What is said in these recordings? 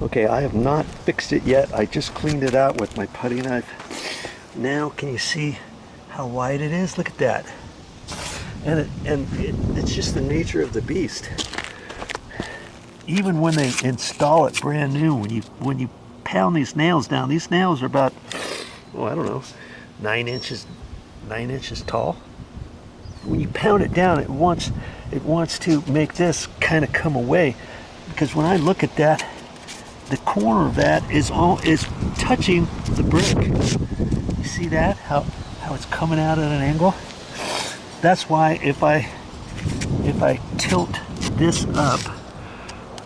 Okay, I have not fixed it yet. I just cleaned it out with my putty knife. Now, can you see how wide it is? Look at that. And it's just the nature of the beast. Even when they install it brand new, when you pound these nails down, these nails are about, oh, I don't know, 9 inches tall. When you pound it down, it wants to make this kind of come away, because when I look at that, the corner of that is touching the brick. You see that? How it's coming out at an angle? That's why if I tilt this up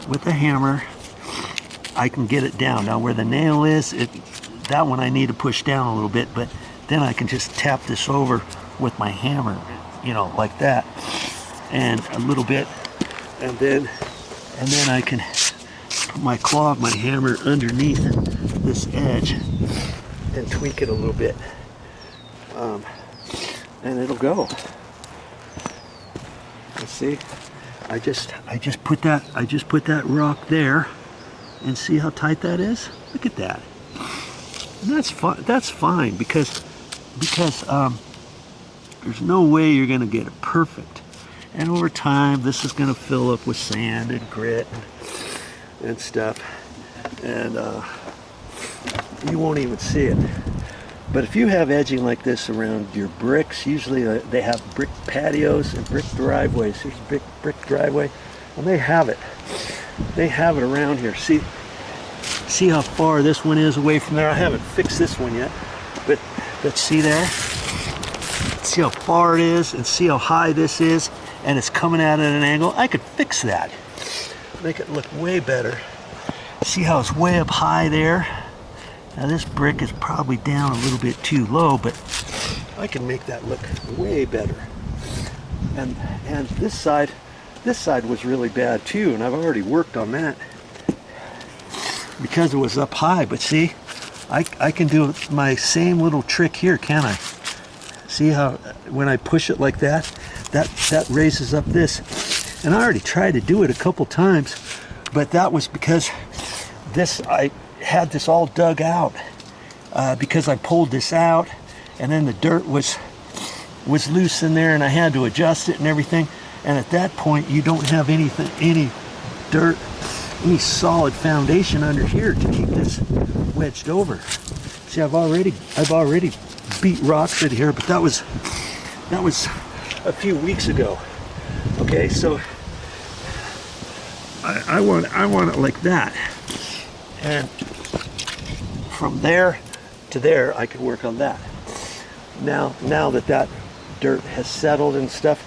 with a hammer, I can get it down. Now where the nail is, that one I need to push down a little bit, but then I can just tap this over with my hammer, you know, like that, and a little bit, and then I can put my claw of my hammer underneath this edge and tweak it a little bit, and it'll go. Let's see. I just put that rock there, and see how tight that is. Look at that. And that's fine. That's fine because there's no way you're going to get it perfect. And over time, this is going to fill up with sand and grit and stuff, and you won't even see it. But if you have edging like this around your bricks, usually they have brick patios and brick driveways. Here's a brick driveway, and they have it. They have it around here. See how far this one is away from there? I haven't fixed this one yet, but see there? See how far it is, and see how high this is, and it's coming out at an angle. I could fix that, make it look way better. See how it's way up high there? Now this brick is probably down a little bit too low, but I can make that look way better. And this side was really bad too, and I've already worked on that because it was up high. But see, I can do my same little trick here, can't I? See how when I push it like that raises up this. And I already tried to do it a couple times, but that was because I had this all dug out because I pulled this out, and then the dirt was loose in there, and I had to adjust it and everything. And at that point, you don't have any dirt, any solid foundation under here to keep this wedged over. See, I've already beat rocks in here, but that was a few weeks ago. Okay, so I want it like that, and from there to there I can work on that. Now that dirt has settled and stuff,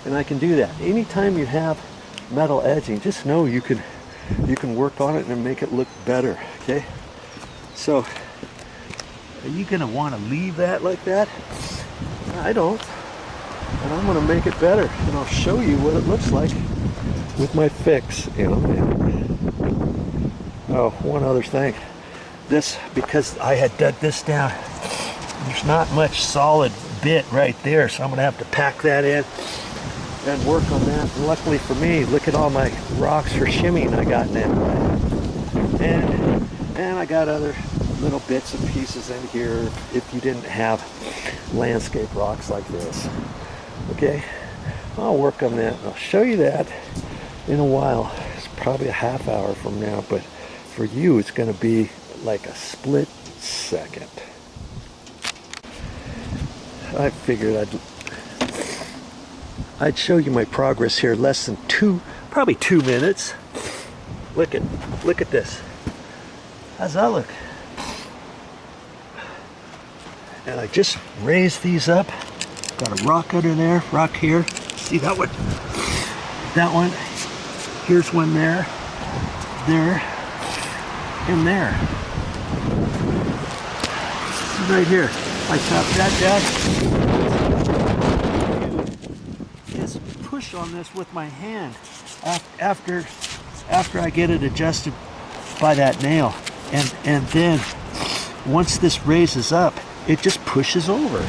and I can do that. Anytime you have metal edging, just know you can work on it and make it look better. Okay, so are you gonna want to leave that like that? I don't, and I'm gonna make it better, and I'll show you what it looks like with my fix, you know. Oh, one other thing. This, because I had dug this down, there's not much solid bit right there, so I'm gonna have to pack that in and work on that. And luckily for me, look at all my rocks for shimming I got in, and I got other little bits and pieces in here if you didn't have landscape rocks like this. Okay, I'll work on that. I'll show you that in a while. It's probably a half hour from now, but for you it's going to be like a split second. I figured I'd show you my progress here less than probably 2 minutes. Look at this. How's that look? And I just raised these up. Got a rock under there, rock here. See that one? That one. Here's one there, and there. Right here. I tap that down. Just push on this with my hand after I get it adjusted by that nail, and then once this raises up, it just pushes over.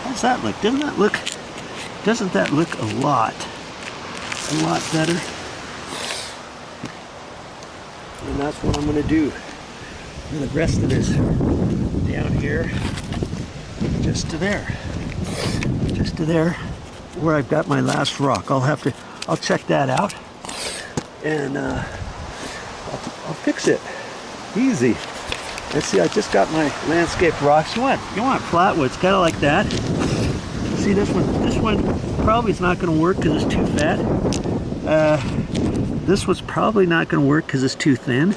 How's that look? Doesn't that look a lot better? And that's what I'm going to do. And the rest of this down here, just to there, where I've got my last rock. I'll check that out, and I'll fix it. Easy. Let's see, I just got my landscape rocks. You want flatwoods, kind of like that. See this one probably is not going to work because it's too fat. This one's probably not going to work because it's too thin.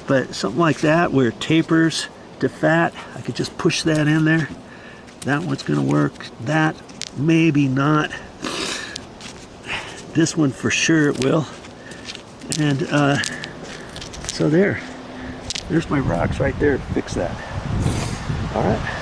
But something like that where it tapers to fat, I could just push that in there. That one's going to work. That maybe not. This one for sure it will. And so there's my rocks right there to fix that. All right.